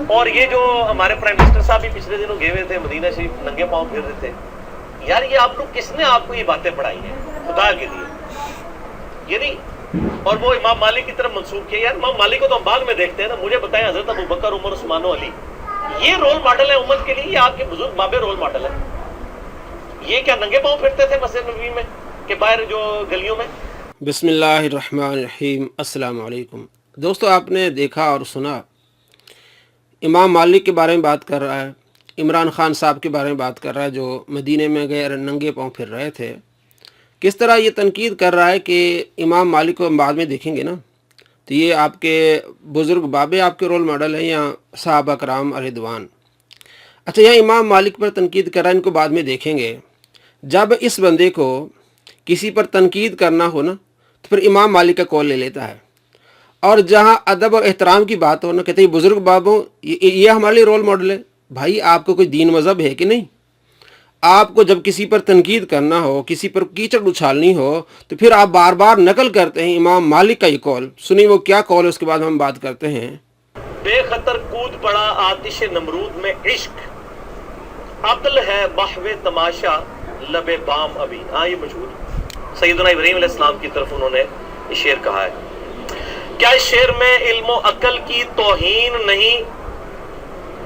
اور یہ جو ہمارے پرائم منسٹر صاحب بھی پچھلے دنوں گئے ہوئے تھے مدینہ شریف، ننگے پاؤں پھر رہے تھے. یار یہ آپ لوگ کس نے آپ کو یہ باتیں پڑھائی ہیں خدا کے لیے؟ یہ نہیں. اور وہ امام مالک کی طرف منسوخ کیا. یار امام مالک کو تو ہم بعد میں دیکھتے ہیں نا. مجھے بتائیں حضرت ابو بکر، عمر، عثمان و علی یہ رول ماڈل ہے امت کے لیے؟ یہ آپ کے بزرگ بابے رول ماڈل ہے؟ یہ کیا ننگے پاؤں پھرتے تھے مسجد نبوی میں کہ باہر جو گلیوں میں؟ بسم اللہ الرحمن الرحیم. السلام علیکم دوستو. آپ نے دیکھا اور سنا امام مالک کے بارے میں بات کر رہا ہے، عمران خان صاحب کے بارے میں بات کر رہا ہے جو مدینے میں گئے ننگے پاؤں پھر رہے تھے. کس طرح یہ تنقید کر رہا ہے کہ امام مالک کو ہم بعد میں دیکھیں گے نا، تو یہ آپ کے بزرگ بابے آپ کے رول ماڈل ہیں یا صحابہ کرام رضوان. اچھا یہاں امام مالک پر تنقید کر رہا ہے، ان کو بعد میں دیکھیں گے. جب اس بندے کو کسی پر تنقید کرنا ہو نا تو پھر امام مالک کا قول لے لیتا ہے، اور جہاں ادب اور احترام کی بات ہو نا کہتے ہیں بزرگ بابوں یہ ہمارے لیے رول ماڈل ہے. بھائی آپ کو کوئی دین مذہب ہے کہ نہیں؟ آپ کو جب کسی پر تنقید کرنا ہو، کسی پر کیچڑ اچھالنی ہو، تو پھر آپ بار بار نقل کرتے ہیں امام مالک کا یہ قول. سنیں وہ کیا قول ہے، اس کے بعد ہم بات کرتے ہیں. بے خطر کود پڑا آتش نمرود میں عشق، عقل ہے محو تماشا لب بام ابھی. ہاں یہ مشہور سیدنا ابراہیم علیہ السلام کی طرف انہوں نے یہ شعر کہا ہے. کیا اس شعر میں علم و عقل کی توہین نہیں؟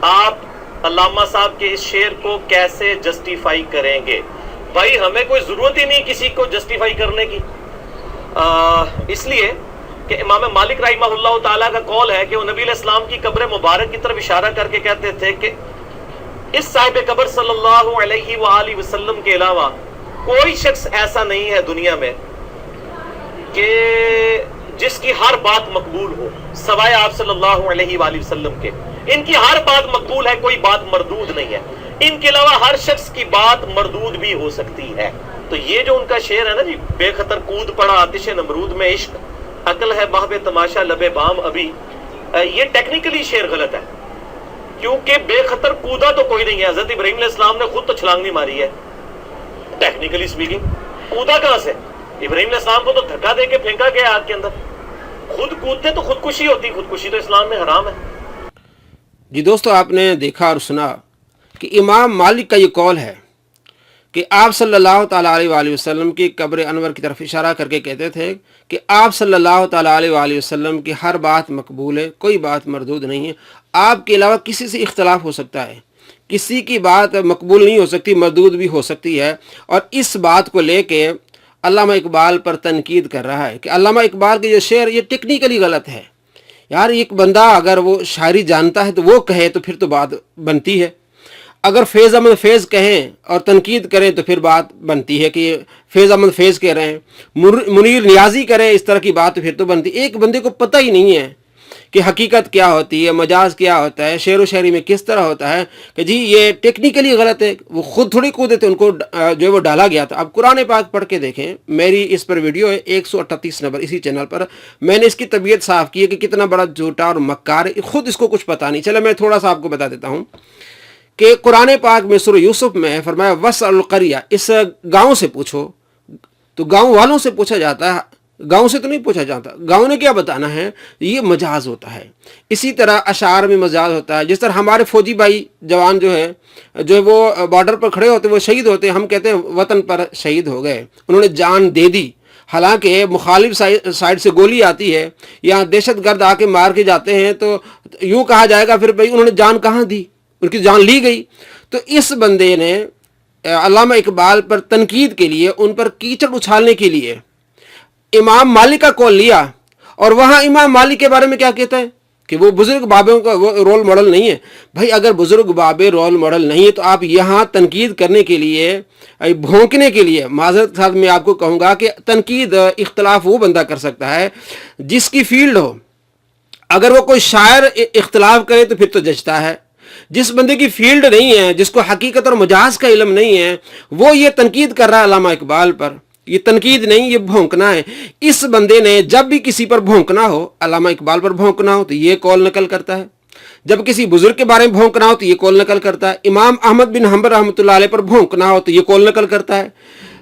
آپ علامہ صاحب کے اس شعر کو کیسے جسٹیفائی کریں گے؟ بھائی ہمیں کوئی ضرورت ہی نہیں کسی کو جسٹیفائی کرنے کی، اس لیے کہ امام مالک رحمہ اللہ تعالیٰ کا قول ہے کہ وہ نبی علیہ السلام کی قبر مبارک کی طرف اشارہ کر کے کہتے تھے کہ اس صاحب قبر صلی اللہ علیہ وآلہ وسلم کے علاوہ کوئی شخص ایسا نہیں ہے دنیا میں کہ جس کی ہر بات مقبول ہو سوائے آپ صلی اللہ علیہ وآلہ وسلم کے. ان کی ہر بات مقبول ہے، کوئی بات مردود نہیں ہے. ان کے علاوہ ہر شخص کی بات مردود بھی ہو سکتی ہے. تو یہ جو ان کا شعر ہے نا جی، بے خطر کود پڑا آتش نمرود میں عشق، عقل ہے محو تماشا لب بام ابھی، یہ ٹیکنیکلی شعر غلط ہے کیونکہ بے خطر کودا تو کوئی نہیں ہے. حضرت ابراہیم علیہ السلام نے خود تو چھلانگ نہیں ماری ہے ٹیکنیکلی سپیکنگ. کودا کہاں سے؟ ابراہیم علیہ السلام کو تو دھکا دے کے پھینکا گیا آگ کے اندر. خود کودتے تو خودکشی ہوتی. خودکشی تو اسلام میں حرام ہے. جی دوستو، آپ نے دیکھا اور سنا کہ امام مالک کا یہ قول ہے کہ آپ صلی اللہ تعالیٰ علیہ وآلہ وسلم کی قبر انور کی طرف اشارہ کر کے کہتے تھے کہ آپ صلی اللہ تعالیٰ علیہ وآلہ وسلم کی ہر بات مقبول ہے، کوئی بات مردود نہیں ہے. آپ کے علاوہ کسی سے اختلاف ہو سکتا ہے، کسی کی بات مقبول نہیں ہو سکتی، مردود بھی ہو سکتی ہے. اور اس بات کو لے کے علامہ اقبال پر تنقید کر رہا ہے کہ علامہ اقبال کے یہ شعر یہ ٹیکنیکلی غلط ہے. یار ایک بندہ اگر وہ شاعری جانتا ہے تو وہ کہے تو پھر تو بات بنتی ہے. اگر فیض احمد فیض کہیں اور تنقید کریں تو پھر بات بنتی ہے کہ یہ فیض احمد فیض کہہ رہے ہیں. منیر نیازی کریں اس طرح کی بات تو پھر تو بنتی. ایک بندے کو پتہ ہی نہیں ہے کہ حقیقت کیا ہوتی ہے، مجاز کیا ہوتا ہے، شعر و شاعری میں کس طرح ہوتا ہے، کہ جی یہ ٹیکنیکلی غلط ہے. وہ خود تھوڑی کودے تھے، ان کو جو ہے وہ ڈالا گیا تھا. اب قرآن پاک پڑھ کے دیکھیں، میری اس پر ویڈیو ہے 138 نمبر اسی چینل پر. میں نے اس کی طبیعت صاف کی ہے کہ کتنا بڑا جھوٹا اور مکار ہے، خود اس کو کچھ پتہ نہیں. چلے میں تھوڑا سا آپ کو بتا دیتا ہوں کہ قرآن پاک میں سورہ یوسف میں فرمایا وَاسْأَلِ الْقَرْیَةَ، اس گاؤں سے پوچھو. تو گاؤں والوں سے پوچھا جاتا ہے، گاؤں سے تو نہیں پوچھا جاتا. گاؤں نے کیا بتانا ہے؟ یہ مجاز ہوتا ہے. اسی طرح اشعار میں مجاز ہوتا ہے. جس طرح ہمارے فوجی بھائی جوان جو ہے وہ بارڈر پر کھڑے ہوتے وہ شہید ہوتے ہیں، ہم کہتے ہیں وطن پر شہید ہو گئے، انہوں نے جان دے دی. حالانکہ مخالف سائڈ سے گولی آتی ہے یا دہشت گرد آ کے مار کے جاتے ہیں تو یوں کہا جائے گا پھر بھائی انہوں نے جان کہاں دی، ان کی جان لی گئی. تو اس بندے نے علامہ اقبال پر تنقید کے لیے، ان پر کیچڑ اچھالنے کے لیے امام مالک کا قول لیا. اور وہاں امام مالک کے بارے میں کیا کہتا ہے کہ وہ بزرگ بابوں کا وہ رول ماڈل نہیں ہے. بھائی اگر بزرگ بابے رول ماڈل نہیں ہے تو آپ یہاں تنقید کرنے کے لیے، بھونکنے کے لیے، معذرت کے ساتھ میں آپ کو کہوں گا کہ تنقید اختلاف وہ بندہ کر سکتا ہے جس کی فیلڈ ہو. اگر وہ کوئی شاعر اختلاف کرے تو پھر تو جچتا ہے. جس بندے کی فیلڈ نہیں ہے، جس کو حقیقت اور مجاز کا علم نہیں ہے، وہ یہ تنقید کر رہا ہے علامہ اقبال پر. یہ تنقید نہیں، یہ بھونکنا ہے. اس بندے نے جب بھی کسی پر بھونکنا ہو، علامہ اقبال پر بھونکنا ہو تو یہ قول نقل کرتا ہے. جب کسی بزرگ کے بارے میں بھونکنا ہو تو یہ قول نقل کرتا ہے. امام احمد بن حنبل رحمۃ اللہ علیہ پر بھونکنا ہو تو یہ قول نقل کرتا ہے.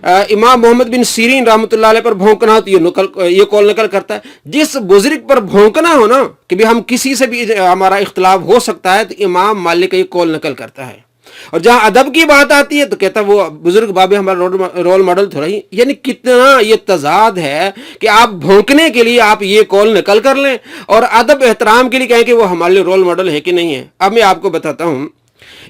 इमाम मोहम्मद बिन सीरीन रहमतुल्लाह अलैह पर भौंकना हो तो ये कौल नकल करता है। जिस बुजुर्ग पर भौंकना हो ना कि भी हम किसी से भी हमारा इख्तिलाफ हो सकता है, तो इमाम मालिक का ये कौल नकल करता है। और जहां अदब की बात आती है तो कहता है वो बुजुर्ग बाबे हमारा रोल मॉडल थोड़ा ही। यानी कितना ये तजाद है कि आप भौंकने के लिए आप ये कौल नकल कर लें और अदब एहतराम के लिए कहें कि वो हमारे लिए रोल मॉडल है कि नहीं है। अब मैं आपको बताता हूँ,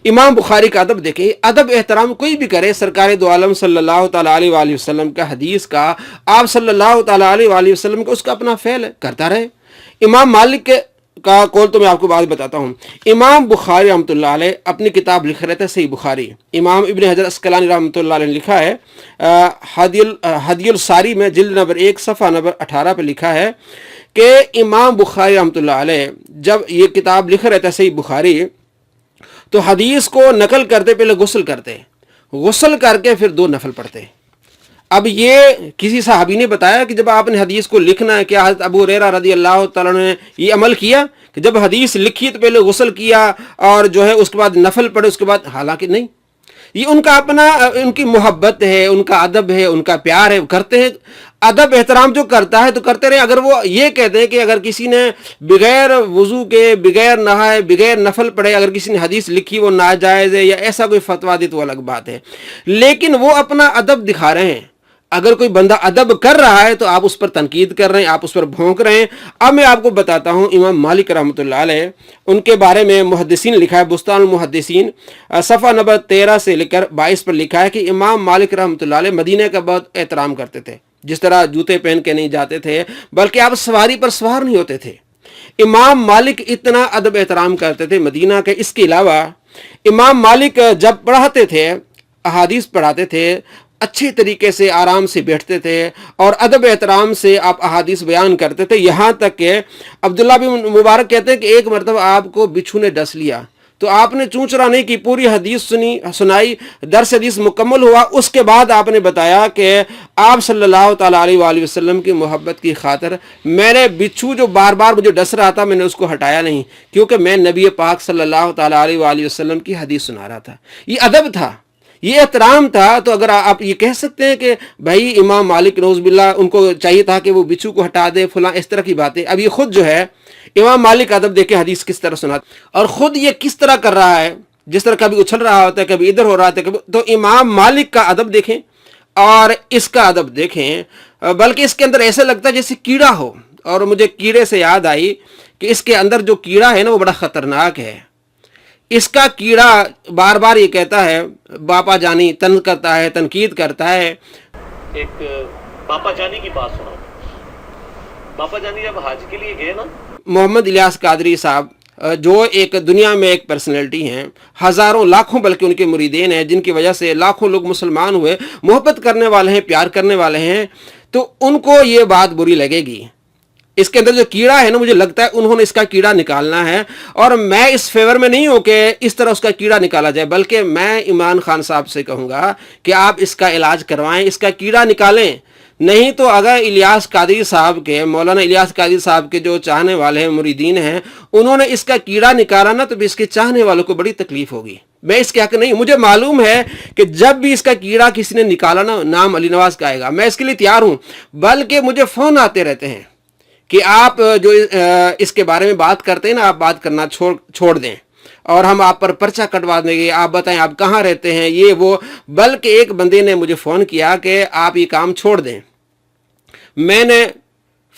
इमाम बुखारी का अदब देखें। अदब एहतराम कोई भी करे, सरकार दो आलम सल्लल्लाहु ताला अलैहि वसल्लम का हदीस का, आप सल्लल्लाहु ताला अलैहि वसल्लम का उसका अपना फ़ेल है, करता रहे। इमाम मालिक का कौल तो मैं आपको बाद बताता हूँ। इमाम बुखारी रहमतुल्लाह अलैह अपनी किताब लिख रहे थे सही बुखारी। इमाम इब्न हजर अस्कलानी रहमतुल्लाह अलैह ने लिखा है हदियुल सारी में जिल्द नंबर 1 सफ़ा नंबर 18 पे लिखा है कि इमाम बुखारी रहमतुल्लाह अलैह जब ये किताब लिख रहे थे सही बुखारी, तो हदीस को नकल करते पहले गुस्ल करते, गुस्ल करके फिर 2 नफल पढ़ते। अब ये किसी सहाबी ने बताया कि जब आपने हदीस को लिखना है, क्या हज़रत अबू हुरैरा रज़ी अल्लाह तआला ने ये अमल किया कि जब हदीस लिखी तो पहले गुस्ल किया और जो है उसके बाद नफल पढ़े उसके बाद? हालांकि नहीं, ये उनका अपना, उनकी मोहब्बत है, उनका अदब है, उनका प्यार है, करते हैं। अदब एहतराम जो करता है तो करते रहे। अगर वो ये कहते हैं कि अगर किसी ने बगैर वज़ू के, बगैर नहाए, बगैर नफल पढ़े अगर किसी ने हदीस लिखी वो नाजायज़ है या ऐसा कोई फतवा दे तो अलग बात है, लेकिन वो अपना अदब दिखा रहे हैं। अगर कोई बंदा अदब कर रहा है तो आप उस पर तनकीद कर रहे हैं, आप उस पर भौंक रहे हैं। अब मैं आपको बताता हूँ इमाम मालिक रहमतुल्लाह अलैह, उनके बारे में मुहद्दिसीन लिखा है, बुस्तानुल मुहद्दिसीन सफ़ा नंबर 13 से लेकर 22 पर लिखा है कि इमाम मालिक रहमतुल्लाह अलैह मदीने का बहुत एहतराम करते थे। जिस तरह जूते पहन के नहीं जाते थे, बल्कि आप सवारी पर सवार नहीं होते थे। इमाम मालिक इतना अदब एहतराम करते थे मदीना के। इसके अलावा इमाम मालिक जब पढ़ाते थे, अहादीस पढ़ाते थे, अच्छे तरीके से आराम से बैठते थे और अदब एहतराम से आप अहादीस बयान करते थे। यहाँ तक कि अब्दुल्ला बिन मुबारक कहते हैं कि एक मरतबा आपको बिच्छू ने डस लिया तो आपने चूंचरा नहीं की, पूरी हदीस सुनाई, दर्स हदीस मुकम्मल हुआ। उसके बाद आपने बताया कि आप सल्लल्लाहु ताला अलैहि वसल्लम की मोहब्बत की खातिर मैंने बिच्छू जो बार बार मुझे डस रहा था मैंने उसको हटाया नहीं, क्योंकि मैं नबी पाक सल्लल्लाहु ताला अलैहि वसल्लम की हदीस सुना रहा था। ये अदब था, ये एहतराम था। तो अगर आप ये कह सकते हैं कि भाई इमाम मालिक नौज़ुबिल्लाह उनको चाहिए था कि वो बिच्छू को हटा दे, फलां इस तरह की बातें। अब ये खुद जो है इमाम मालिक अदब देखे हदीस किस तरह सुना और ख़ुद ये किस तरह कर रहा है, जिस तरह कभी उछल रहा होता है, कभी इधर हो रहा था, कभी। तो इमाम मालिक का अदब देखें और इसका अदब देखें, बल्कि इसके अंदर ऐसा लगता है जैसे कीड़ा हो। और मुझे कीड़े से याद आई कि इसके अंदर जो कीड़ा है ना वो बड़ा ख़तरनाक है। इसका कीड़ा बार बार ये कहता है, बापा जानी तन करता है, तनकीद करता है। एक बापा जानी की बात सुनाओ। बापा जानी जब हज के लिए गए ना, मोहम्मद इलियास कादरी साहब जो एक दुनिया में एक पर्सनैलिटी हैं, हज़ारों लाखों बल्कि उनके मुरीदेन हैं, जिनकी वजह से लाखों लोग मुसलमान हुए, मोहब्बत करने वाले हैं, प्यार करने वाले हैं, तो उनको ये बात बुरी लगेगी। इसके अंदर जो कीड़ा है ना, मुझे लगता है उन्होंने इसका कीड़ा निकालना है। और मैं इस फेवर में नहीं हूँ कि इस तरह उसका कीड़ा निकाला जाए, बल्कि मैं इमरान खान साहब से कहूँगा कि आप इसका इलाज करवाएं, इसका कीड़ा निकालें। नहीं तो अगर इलियास कादरी साहब के, मौलाना इलियास कादरी साहब के जो चाहने वाले हैं, मुरीदीन हैं, उन्होंने इसका कीड़ा निकाला ना तो भी इसके चाहने वालों को बड़ी तकलीफ होगी। मैं इसके हक नहीं, मुझे मालूम है कि जब भी इसका कीड़ा किसी ने निकाला ना, नाम अली नवाज का आएगा। मैं इसके लिए तैयार हूँ, बल्कि मुझे फ़ोन आते रहते हैं कि आप जो इसके बारे में बात करते हैं ना, आप बात करना छोड़ दें और हम आप पर पर्चा कटवा देंगे, आप बताएं आप कहाँ रहते हैं, ये वो। बल्कि एक बंदे ने मुझे फ़ोन किया कि आप ये काम छोड़ दें। मैंने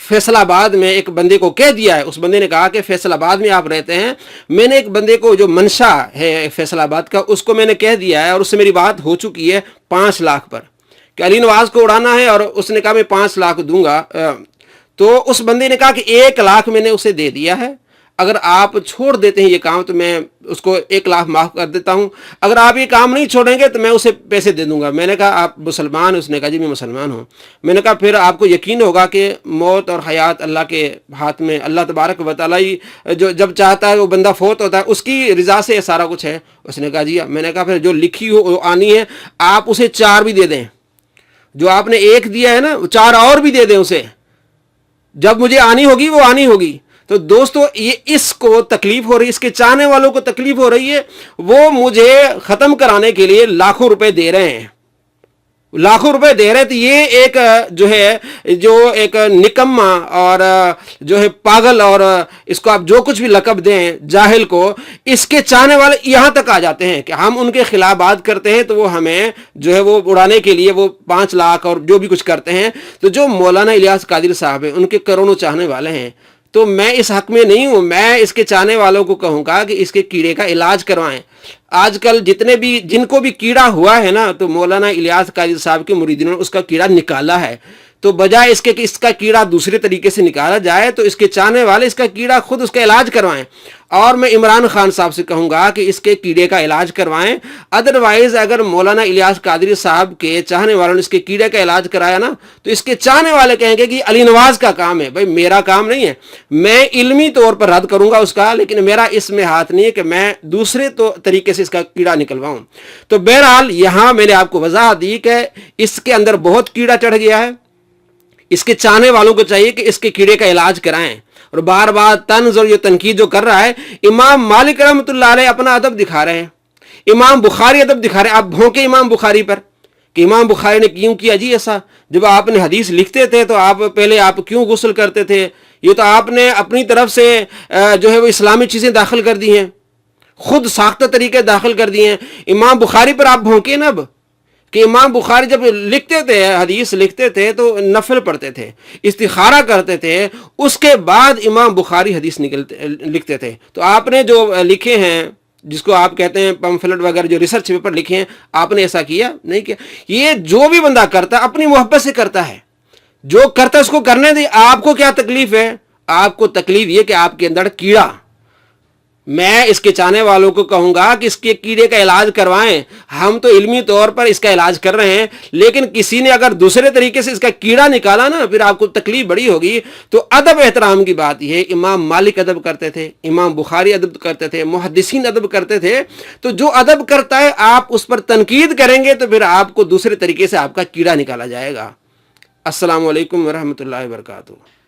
फैसलाबाद में एक बंदे को कह दिया है, उस बंदे ने कहा कि फैसलाबाद में आप रहते हैं। मैंने एक बंदे को जो मंशा है फैसलाबाद का, उसको मैंने कह दिया है और उससे मेरी बात हो चुकी है 5 लाख पर कि अली नवाज को उड़ाना है, और उसने कहा मैं 5 लाख दूंगा। तो उस बंदे ने कहा कि 1 लाख मैंने उसे दे दिया है, अगर आप छोड़ देते हैं ये काम तो मैं उसको 1 लाख माफ़ कर देता हूँ, अगर आप ये काम नहीं छोड़ेंगे तो मैं उसे पैसे दे दूंगा। मैंने कहा आप मुसलमान? उसने कहा जी मैं मुसलमान हूँ। मैंने कहा फिर आपको यकीन होगा कि मौत और हयात अल्लाह के हाथ में, अल्लाह तबारक व तआला ही जो जब चाहता है वो बंदा फोत होता है, उसकी रज़ा से सारा कुछ है। उसने कहा जी। मैंने कहा फिर जो लिखी हो आनी है आप उसे 4 भी दे दें, जो आपने 1 दिया है ना 4 और भी दे दें उसे, जब मुझे आनी होगी वो आनी होगी। तो दोस्तों ये इसको तकलीफ हो रही है, इसके चाहने वालों को तकलीफ हो रही है, वो मुझे ख़त्म कराने के लिए लाखों रुपए दे रहे हैं। लाखों रुपए दे रहे, तो ये एक जो एक निकम्मा और जो है पागल, और इसको आप जो कुछ भी लकब दें जाहिल को, इसके चाहने वाले यहाँ तक आ जाते हैं कि हम उनके खिलाफ बात करते हैं तो वो हमें जो है वो उड़ाने के लिए वो 5 लाख और जो भी कुछ करते हैं। तो जो मौलाना इलियास कादरी साहब हैं, उनके करोड़ों चाहने वाले हैं, तो मैं इस हक में नहीं हूं। मैं इसके चाहने वालों को कहूंगा कि इसके कीड़े का इलाज करवाएं। आजकल जितने भी जिनको भी कीड़ा हुआ है ना, तो मौलाना इलियास कादरी साहब के मुरीदीनों ने उसका कीड़ा निकाला है। तो बजाय इसके कि इसका कीड़ा दूसरे तरीके से निकाला जाए, तो इसके चाहने वाले इसका कीड़ा खुद उसका इलाज करवाएं। और मैं इमरान खान साहब से कहूंगा कि इसके कीड़े का इलाज करवाएं। अदरवाइज अगर मौलाना इलियास कादरी साहब के चाहने वालों ने इसके कीड़े का इलाज कराया ना, तो इसके चाहने वाले कहेंगे कि अली नवाज का काम है। भाई मेरा काम नहीं है, मैं इल्मी तौर पर रद्द करूंगा उसका, लेकिन मेरा इसमें हाथ नहीं है कि मैं दूसरे तो तरीके से इसका कीड़ा निकलवाऊं। तो बहरहाल यहां मैंने आपको वजाहत दी कि इसके अंदर बहुत कीड़ा चढ़ गया है। इसके चाहने वालों को चाहिए कि इसके कीड़े का इलाज कराएं। और बार बार तंज और ये तनकीद जो कर रहा है, इमाम मालिक रहमतुल्लाह अलैह अपना अदब दिखा रहे हैं, इमाम बुखारी अदब दिखा रहे हैं। आप भौंके इमाम बुखारी पर कि इमाम बुखारी ने क्यों किया जी ऐसा? जब आपने हदीस लिखते थे तो आप पहले आप क्यों गुस्ल करते थे? ये तो आपने अपनी तरफ से जो है वो इस्लामी चीज़ें दाखिल कर दी हैं, खुद साख्ता तरीके दाखिल कर दिए हैं। इमाम बुखारी पर आप भौंके ना अब कि इमाम बुखारी जब लिखते थे, हदीस लिखते थे तो नफल पढ़ते थे, इस्तिखारा करते थे, उसके बाद इमाम बुखारी हदीस लिखते थे। तो आपने जो लिखे हैं, जिसको आप कहते हैं पम्फलेट वगैरह, जो रिसर्च पेपर लिखे हैं, आपने ऐसा किया नहीं किया। ये जो भी बंदा करता है अपनी मोहब्बत से करता है, जो करता है उसको करने दे। आपको क्या तकलीफ है? आपको तकलीफ ये कि आपके अंदर कीड़ा। मैं इसके चाहने वालों को कहूंगा कि इसके कीड़े का इलाज करवाएं। हम तो इल्मी तौर पर इसका इलाज कर रहे हैं, लेकिन किसी ने अगर दूसरे तरीके से इसका कीड़ा निकाला ना, फिर आपको तकलीफ बड़ी होगी। तो अदब एहतराम की बात यह है, इमाम मालिक अदब करते थे, इमाम बुखारी अदब करते थे, मुहद्दिसीन अदब करते थे। तो जो अदब करता है आप उस पर तनकीद करेंगे तो फिर आपको दूसरे तरीके से आपका कीड़ा निकाला जाएगा। अस्सलामु अलैकुम वरहमतुल्लाहि वबरकातुहू।